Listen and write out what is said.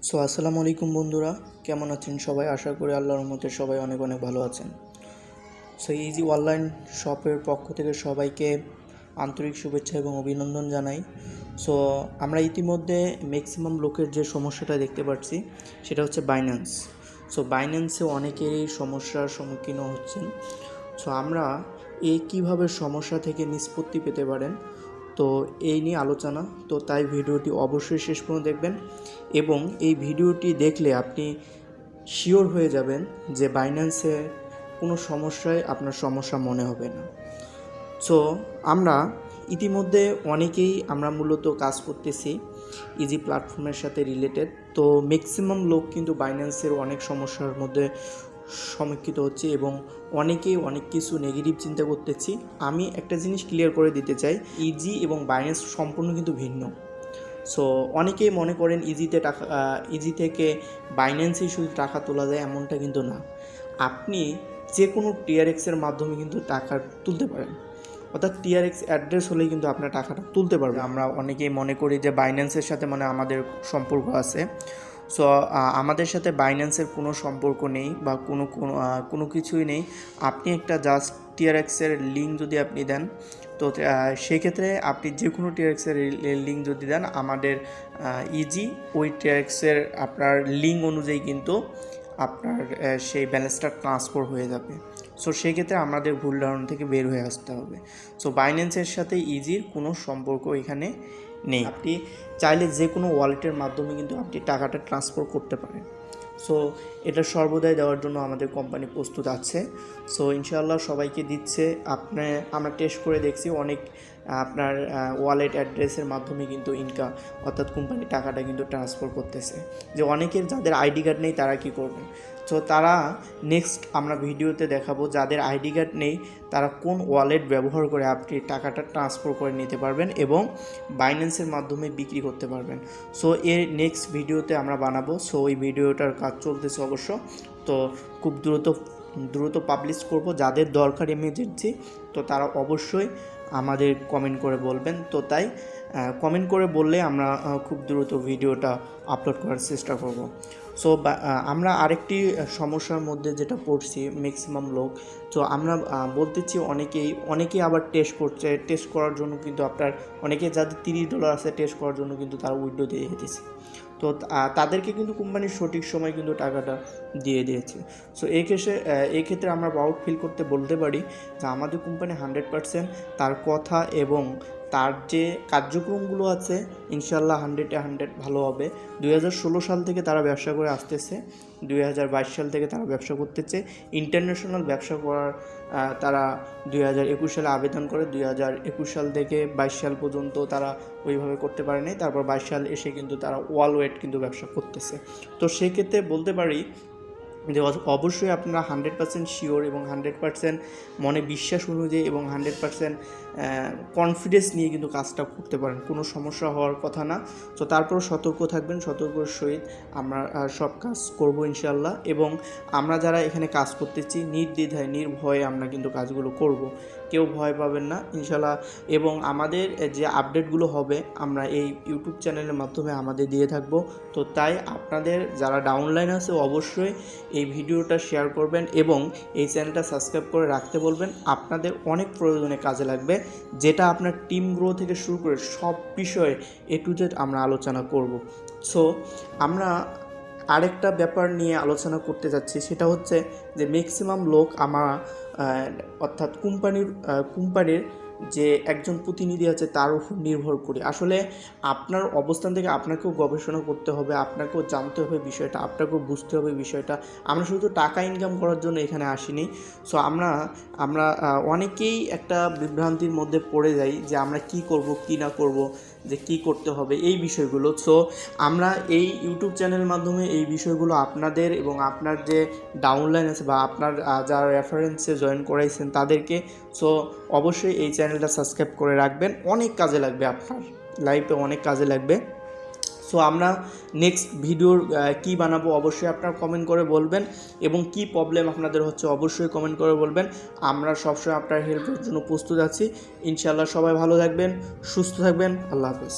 আসসালামু আলাইকুম বন্ধুরা, কেমন আছেন সবাই? আশা করি আল্লাহর রহমতে সবাই অনেক অনেক ভালো আছেন। ইজি অনলাইন শপের পক্ষ থেকে সবাইকে আন্তরিক শুভেচ্ছা এবং অভিনন্দন জানাই। আমরা ইতিমধ্যে ম্যাক্সিমাম লোকের যে সমস্যাটা দেখতে পাচ্ছি সেটা হচ্ছে বাইন্যান্স। বাইন্যান্সে অনেকেরই সমস্যার সম্মুখীন হচ্ছেন। আমরা এই কীভাবে সমস্যা থেকে নিষ্পত্তি পেতে পারেন, তো এই নিয়ে আলোচনা। তাই ভিডিওটি অবশ্যই শেষ পর্যন্ত দেখবেন এবং এই ভিডিওটি দেখলে আপনি শিওর হয়ে যাবেন যে বাইন্যান্সে কোনো সমস্যায় আপনার সমস্যা মনে হবে না। আমরা ইতিমধ্যে অনেকেই আমরা মূলত কাজ করতেছি ইজি প্ল্যাটফর্মের সাথে রিলেটেড। ম্যাক্সিমাম লোক কিন্তু বাইন্যান্সের অনেক সমস্যার মধ্যে সম্মুখীন হচ্ছে এবং অনেকেই অনেক কিছু নেগেটিভ চিন্তা করতেছি। আমি একটা জিনিস ক্লিয়ার করে দিতে চাই, ইজি এবং বাইন্যান্স সম্পূর্ণ কিন্তু ভিন্ন। অনেকেই মনে করেন ইজি থেকে বাইন্যান্সেই শুধু টাকা তোলা যায়, এমনটা কিন্তু না। আপনি যে কোনো টিআরএক্সের মাধ্যমে কিন্তু টাকা তুলতে পারেন, অর্থাৎ টিআরএক্স অ্যাড্রেস হলেই কিন্তু আপনার টাকাটা তুলতে পারবে। আমরা অনেকেই মনে করি যে বাইন্যান্সের সাথে আমাদের সম্পর্ক আছে। আমাদের সাথে বাইন্যান্সের কোনো সম্পর্ক নেই বা কোনো কিছুই নেই। আপনি একটা জাস্ট টিআরএক্সের লিঙ্ক যদি আপনি দেন, তো সেক্ষেত্রে আপনি যে কোনো টিআরএক্সের লিঙ্ক যদি দেন, আমাদের ইজি ওই টিআরএক্সের আপনার লিঙ্ক অনুযায়ী কিন্তু আপনার সেই ব্যালেন্সটা ট্রান্সফার হয়ে যাবে। সেক্ষেত্রে আমাদের ভুল ধারণা থেকে বের হয়ে আসতে হবে। বাইন্যান্সের সাথে ইজির কোনো সম্পর্ক এখানে নেই। আপনি চাইলে যে কোনো ওয়ালেটের মাধ্যমে কিন্তু আপনি টাকাটা ট্রান্সফার করতে পারেন। এটা সর্বদাই দেওয়ার জন্য আমাদের কোম্পানি প্রস্তুত আছে। ইনশাআল্লাহ সবাইকে দিচ্ছে। আমরা টেস্ট করে দেখছি, অনেক আপনার ওয়ালেট অ্যাড্রেসের মাধ্যমে কিন্তু ইনকাম, অর্থাৎ কোম্পানি টাকাটা কিন্তু ট্রান্সফার করতেছে। যে অনেকের যাদের আইডি কার্ড নেই তারা কি করবে, তারা নেক্সট আমরা ভিডিওতে দেখাবো যাদের আইডি কার্ড নেই তারা কোন ওয়ালেট ব্যবহার করে আপনি টাকাটা ট্রান্সফার করে নিতে পারবেন এবং বাইন্যান্সের মাধ্যমে বিক্রি করতে পারবেন। এর নেক্সট ভিডিওতে আমরা বানাবো। ওই ভিডিওটার কাজ চলতেছে অবশ্য, খুব দ্রুত পাবলিশ করব। যাদের দরকার ইমার্জেন্সি তারা অবশ্যই আমাদের কমেন্ট করে বলবেন। তাই কমেন্ট করে বললে আমরা খুব দ্রুত ভিডিওটা আপলোড করার চেষ্টা করব। আমরা আরেকটি সমস্যার মধ্যে যেটা পড়ছি ম্যাক্সিমাম লোক, আমরা বলতেছি অনেকেই আবার টেস্ট করছে। টেস্ট করার জন্য কিন্তু আপনার অনেকে যাদের $30 আছে টেস্ট করার জন্য কিন্তু তারা উইথড্র দিয়ে যেতেছে। তাদেরকে কিন্তু কোম্পানির সঠিক সময় কিন্তু টাকাটা দিয়ে দিয়েছে। এই ক্ষেত্রে আমরা প্রাউড ফিল করতে বলতে পারি যে আমাদের কোম্পানি 100% তার কথা এবং তার যে কার্যক্রমগুলো আছে ইনশাল্লাহ 100-এ 100 ভালো হবে। 2016 সাল থেকে তারা ব্যবসা করে আসতেছে, 2022 সাল থেকে তারা ব্যবসা করতেছে। ইন্টারন্যাশনাল ব্যবসা করার তারা 2021 সালে আবেদন করে, 2021 সাল থেকে 22 সাল পর্যন্ত তারা ওইভাবে করতে পারেনি। তারপর 22 সাল এসে কিন্তু তারা ওয়ার্ল্ড ওয়াইড কিন্তু ব্যবসা করতেছে। সেক্ষেত্রে বলতে পারি যে অবশ্যই আপনারা 100% শিওর এবং 100% মনে বিশ্বাস অনুযায়ী এবং 100% কনফিডেন্স নিয়ে কিন্তু কাজটা করতে পারেন, কোনো সমস্যা হওয়ার কথা না। তারপর সতর্ক থাকবেন, সতর্কর সহিত আমরা সব কাজ করব ইনশাআল্লাহ। এবং আমরা যারা এখানে কাজ করতেছি নির্দ্বিধায় নির্ভয়ে আমরা কিন্তু কাজগুলো করব, কেউ ভয় পাবেন না ইনশাআল্লাহ। এবং আমাদের যে আপডেটগুলো হবে আমরা এই ইউটিউব চ্যানেলের মাধ্যমে আমাদের দিয়ে থাকবো। তাই আপনাদের যারা ডাউনলাইন আছে অবশ্যই এই ভিডিওটা শেয়ার করবেন এবং এই চ্যানেলটা সাবস্ক্রাইব করে রাখতে বলবেন। আপনাদের অনেক প্রয়োজনে কাজে লাগবে, যেটা আপনার টিম গ্রো থেকে শুরু করে সব বিষয়ে A to Z আমরা আলোচনা করব। আমরা আরেকটা ব্যাপার নিয়ে আলোচনা করতে যাচ্ছি, সেটা হচ্ছে যে ম্যাক্সিমাম লোক অর্থাৎ কোম্পানির যে একজন প্রতিনিধি আছে তার উপর নির্ভর করে। আসলে আপনার অবস্থান থেকে আপনাকেও গবেষণা করতে হবে, আপনাকেও জানতে হবে বিষয়টা, আপনাকেও বুঝতে হবে বিষয়টা। আমরা শুধু টাকা ইনকাম করার জন্য এখানে আসিনি। আমরা অনেকেই একটা বিভ্রান্তির মধ্যে পড়ে যাই যে আমরা কি করব কি না করব, যে কি করতে হবে এই বিষয়গুলো। আমরা এই ইউটিউব চ্যানেলের মাধ্যমে এই বিষয়গুলো আপনাদের এবং আপনার যে ডাউনলাইন আছে বা আপনার যারা রেফারেন্সে জয়েন করাইছেন তাদেরকে অবশ্যই এই চ্যানেলটা সাবস্ক্রাইব করে রাখবেন, অনেক কাজে লাগবে, আপনার লাইফে অনেক কাজে লাগবে। আমরা নেক্সট ভিডিওর কি বানাবো অবশ্যই আপনারা কমেন্ট করে বলবেন এবং কি প্রবলেম আপনাদের হচ্ছে অবশ্যই কমেন্ট করে বলবেন। আমরা সবসময় আপনার হেল্পের জন্য প্রস্তুত আছি ইনশাআল্লাহ। সবাই ভালো থাকবেন, সুস্থ থাকবেন, আল্লাহ হাফেজ।